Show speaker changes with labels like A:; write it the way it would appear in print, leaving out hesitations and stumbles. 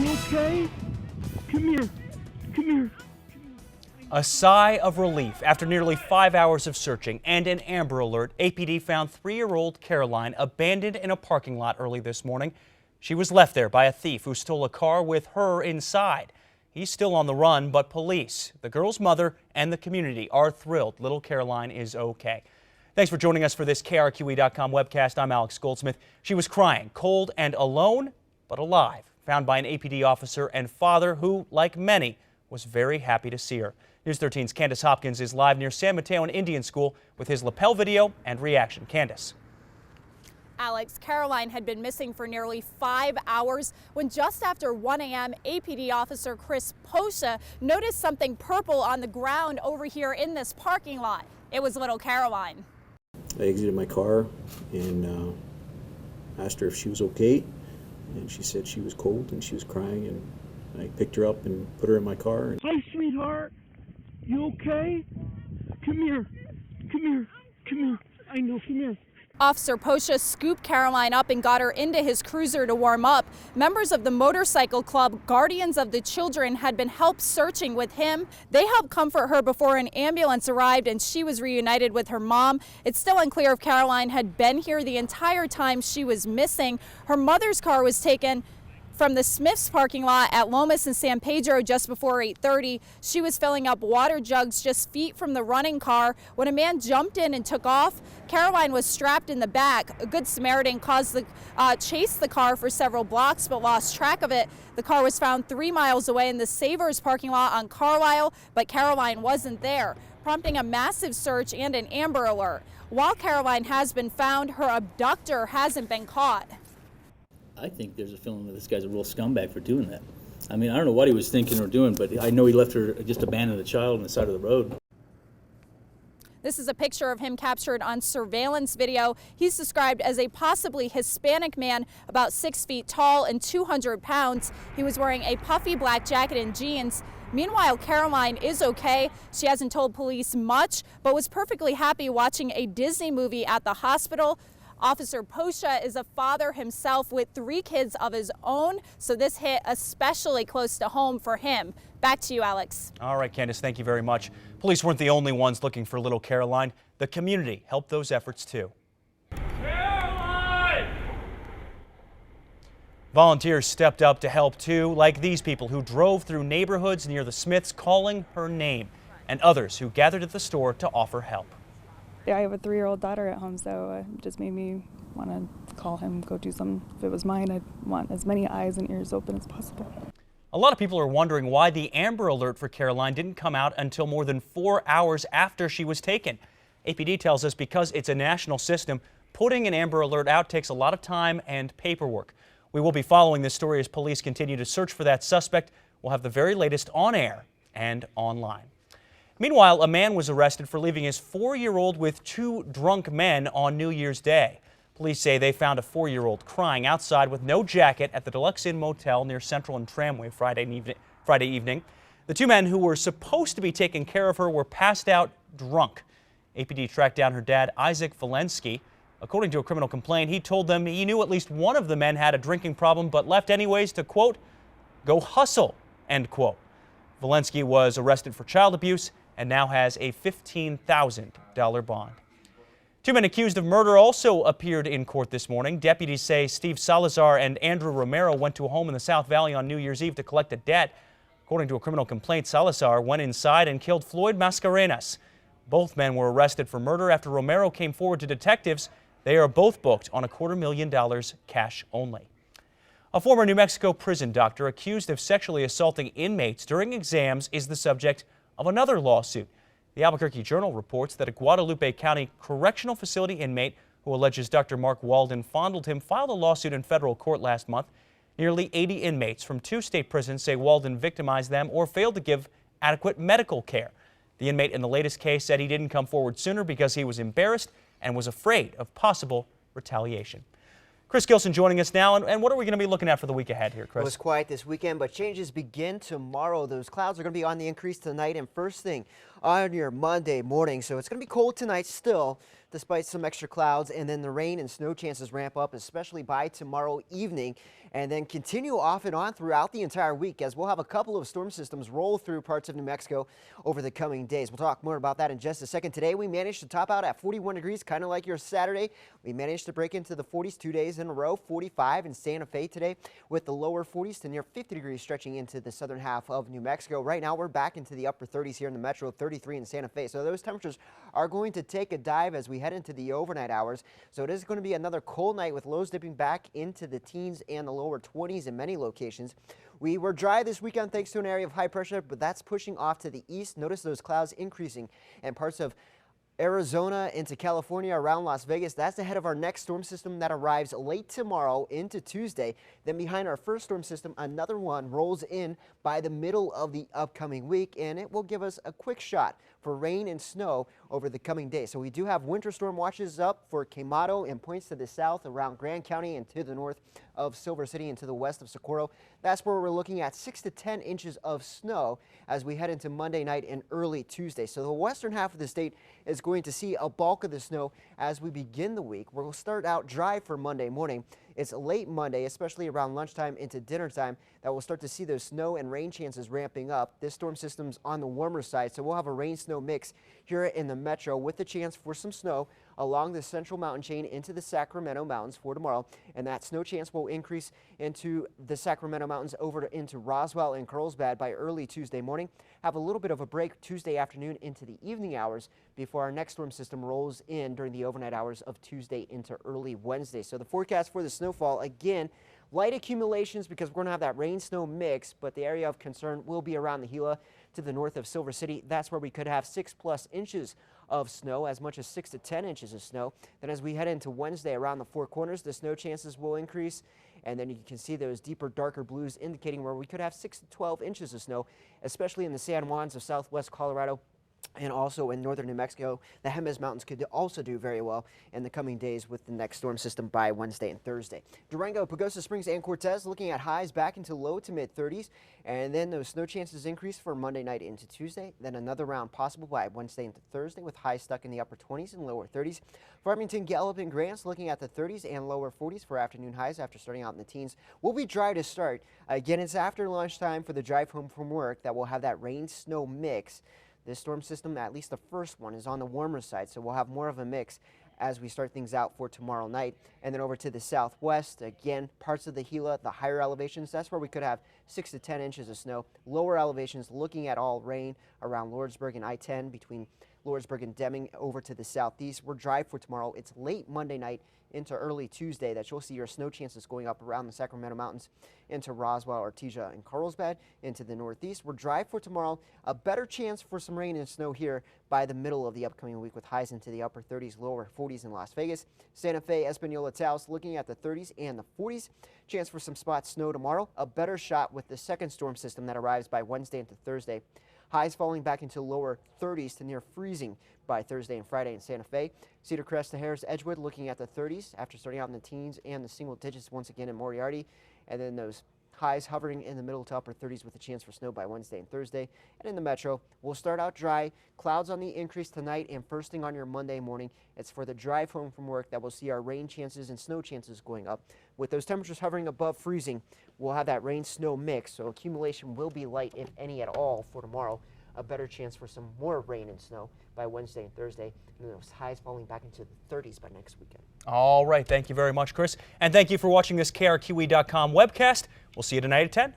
A: You okay? Come here. Come here.
B: A sigh of relief after nearly 5 hours of searching and an Amber Alert. APD found 3-year-old Caroline abandoned in a parking lot early this morning. She was left there by a thief who stole a car with her inside. He's still on the run, but police, the girl's mother, and the community are thrilled little Caroline is okay. Thanks for joining us for this KRQE.com webcast. I'm Alex Goldsmith. She was crying, cold and alone, but alive, found by an APD officer and father who, like many, was very happy to see her. News 13's Candace Hopkins is live near San Mateo and Indian School with his lapel video and reaction. Candace.
C: Alex, Caroline had been missing for nearly 5 hours when just after 1 a.m. APD officer Chris Posha noticed something purple on the ground over here in this parking lot. It was little Caroline.
D: I exited my car and asked her if she was okay, and she said she was cold and she was crying, and I picked her up and put her in my car.
A: Hi, sweetheart. You okay? Come here. Come here. Come here. I know, come here.
C: Officer Posha scooped Caroline up and got her into his cruiser to warm up. Members of the motorcycle club, Guardians of the Children, had been help searching with him. They helped comfort her before an ambulance arrived and she was reunited with her mom. It's still unclear if Caroline had been here the entire time she was missing. Her mother's car was taken from the Smith's parking lot at Lomas and San Pedro just before 8:30. She was filling up water jugs just feet from the running car when a man jumped in and took off. Caroline was strapped in the back. A Good Samaritan chased the car for several blocks but lost track of it. The car was found 3 miles away in the Savers parking lot on Carlisle, but Caroline wasn't there, prompting a massive search and an Amber Alert. While Caroline has been found, her abductor hasn't been caught.
E: I think there's a feeling that this guy's a real scumbag for doing that. I mean, I don't know what he was thinking or doing, but I know he left her, just abandoned the child on the side of the road.
C: This is a picture of him captured on surveillance video. He's described as a possibly Hispanic man, about 6 feet tall and 200 pounds. He was wearing a puffy black jacket and jeans. Meanwhile, Caroline is okay. She hasn't told police much, but was perfectly happy watching a Disney movie at the hospital. Officer Posha is a father himself with 3 kids of his own, so this hit especially close to home for him. Back to you, Alex.
B: All right, Candace, thank you very much. Police weren't the only ones looking for little Caroline. The community helped those efforts too. Caroline! Volunteers stepped up to help too, like these people who drove through neighborhoods near the Smiths calling her name, and others who gathered at the store to offer help.
F: Yeah, I have a 3-year-old daughter at home, so it just made me want to call him, go do something. If it was mine, I'd want as many eyes and ears open as possible.
B: A lot of people are wondering why the Amber Alert for Caroline didn't come out until more than 4 hours after she was taken. APD tells us because it's a national system, putting an Amber Alert out takes a lot of time and paperwork. We will be following this story as police continue to search for that suspect. We'll have the very latest on air and online. Meanwhile, a man was arrested for leaving his 4-year-old with 2 drunk men on New Year's Day. Police say they found a 4-year-old crying outside with no jacket at the Deluxe Inn Motel near Central and Tramway Friday evening. The 2 men who were supposed to be taking care of her were passed out drunk. APD tracked down her dad, Isaac Valensky. According to a criminal complaint, he told them he knew at least one of the men had a drinking problem but left anyways to, quote, go hustle, end quote. Valensky was arrested for child abuse and now has a $15,000 bond. 2 men accused of murder also appeared in court this morning. Deputies say Steve Salazar and Andrew Romero went to a home in the South Valley on New Year's Eve to collect a debt. According to a criminal complaint, Salazar went inside and killed Floyd Mascarenas. Both men were arrested for murder after Romero came forward to detectives. They are both booked on $250,000 cash only. A former New Mexico prison doctor accused of sexually assaulting inmates during exams is the subject of another lawsuit. The Albuquerque Journal reports that a Guadalupe County Correctional Facility inmate who alleges Dr. Mark Walden fondled him filed a lawsuit in federal court last month. Nearly 80 inmates from 2 state prisons say Walden victimized them or failed to give adequate medical care. The inmate in the latest case said he didn't come forward sooner because he was embarrassed and was afraid of possible retaliation. Chris Gilson joining us now, and what are we going to be looking at for the week ahead here, Chris?
G: It was quiet this weekend, but changes begin tomorrow. Those clouds are going to be on the increase tonight and first thing on your Monday morning. So it's going to be cold tonight still. despite some extra clouds, and then the rain and snow chances ramp up, especially by tomorrow evening, and then continue off and on throughout the entire week, as we'll have a couple of storm systems roll through parts of New Mexico over the coming days. We'll talk more about that in just a second. Today we managed to top out at 41 degrees, kind of like your Saturday. We managed to break into the 40s 2 days in a row. 45 in Santa Fe today, with the lower 40s to near 50 degrees stretching into the southern half of New Mexico. Right now we're back into the upper 30s here in the metro, 33 in Santa Fe. So those temperatures are going to take a dive as we head into the overnight hours. So it is going to be another cold night with lows dipping back into the teens and the lower 20s in many locations. We were dry this weekend thanks to an area of high pressure, but that's pushing off to the east. Notice those clouds increasing in parts of Arizona into California around Las Vegas. That's ahead of our next storm system that arrives late tomorrow into Tuesday. Then behind our first storm system, another one rolls in by the middle of the upcoming week, and it will give us a quick shot for rain and snow over the coming days. So we do have winter storm watches up for Quemado and points to the south around Grand County and to the north of Silver City and to the west of Socorro. That's where we're looking at 6 to 10 inches of snow as we head into Monday night and early Tuesday. So the western half of the state is going to see a bulk of the snow as we begin the week. We'll start out dry for Monday morning. It's late Monday, especially around lunchtime into dinner time, that we'll start to see those snow and rain chances ramping up. This storm system's on the warmer side, so we'll have a rain-snow mix here in the metro with the chance for some snow along the central mountain chain into the Sacramento Mountains for tomorrow. And that snow chance will increase into the Sacramento Mountains over into Roswell and Carlsbad by early Tuesday morning. Have a little bit of a break Tuesday afternoon into the evening hours before our next storm system rolls in during the overnight hours of Tuesday into early Wednesday. So the forecast for the snowfall, again, light accumulations because we're going to have that rain-snow mix, but the area of concern will be around the Gila to the north of Silver City. That's where we could have 6+ inches of snow, as much as 6 to 10 inches of snow. Then as we head into Wednesday around the Four Corners, the snow chances will increase. And then you can see those deeper, darker blues indicating where we could have 6 to 12 inches of snow, especially in the San Juans of southwest Colorado. And also in northern New Mexico, the Jemez Mountains could also do very well in the coming days with the next storm system by Wednesday and Thursday. Durango, Pagosa Springs, and Cortez looking at highs back into low to mid 30s. And then those snow chances increase for Monday night into Tuesday. Then another round possible by Wednesday into Thursday with highs stuck in the upper 20s and lower 30s. Farmington, Gallup, and Grants looking at the 30s and lower 40s for afternoon highs after starting out in the teens. We'll be dry to start. Again, it's after lunchtime for the drive home from work that we'll have that rain-snow mix. This storm system, at least the first one, is on the warmer side, so we'll have more of a mix as we start things out for tomorrow night. And then over to the southwest, again, parts of the Gila, the higher elevations, that's where we could have 6 to 10 inches of snow. Lower elevations, looking at all rain around Lordsburg and I-10 between Lordsburg and Deming over to the southeast. We're dry for tomorrow. It's late Monday night into early Tuesday that you'll see your snow chances going up around the Sacramento Mountains into Roswell, Artesia, and Carlsbad into the northeast. We're dry for tomorrow. A better chance for some rain and snow here by the middle of the upcoming week with highs into the upper 30s, lower 40s in Las Vegas. Santa Fe, Espanola, Taos looking at the 30s and the 40s. Chance for some spot snow tomorrow. A better shot with the second storm system that arrives by Wednesday into Thursday. Highs falling back into lower 30s to near freezing by Thursday and Friday in Santa Fe. Cedar Crest to Harris Edgewood looking at the 30s after starting out in the teens and the single digits once again in Moriarty. And then those highs hovering in the middle to upper 30s with a chance for snow by Wednesday and Thursday. And in the metro, we'll start out dry. Clouds on the increase tonight and first thing on your Monday morning. It's for the drive home from work that we'll see our rain chances and snow chances going up. With those temperatures hovering above freezing, we'll have that rain-snow mix, so accumulation will be light, if any at all, for tomorrow. A better chance for some more rain and snow by Wednesday and Thursday, and then those highs falling back into the 30s by next weekend.
B: All right. Thank you very much, Chris. And thank you for watching this KRQE.com webcast. We'll see you tonight at 10.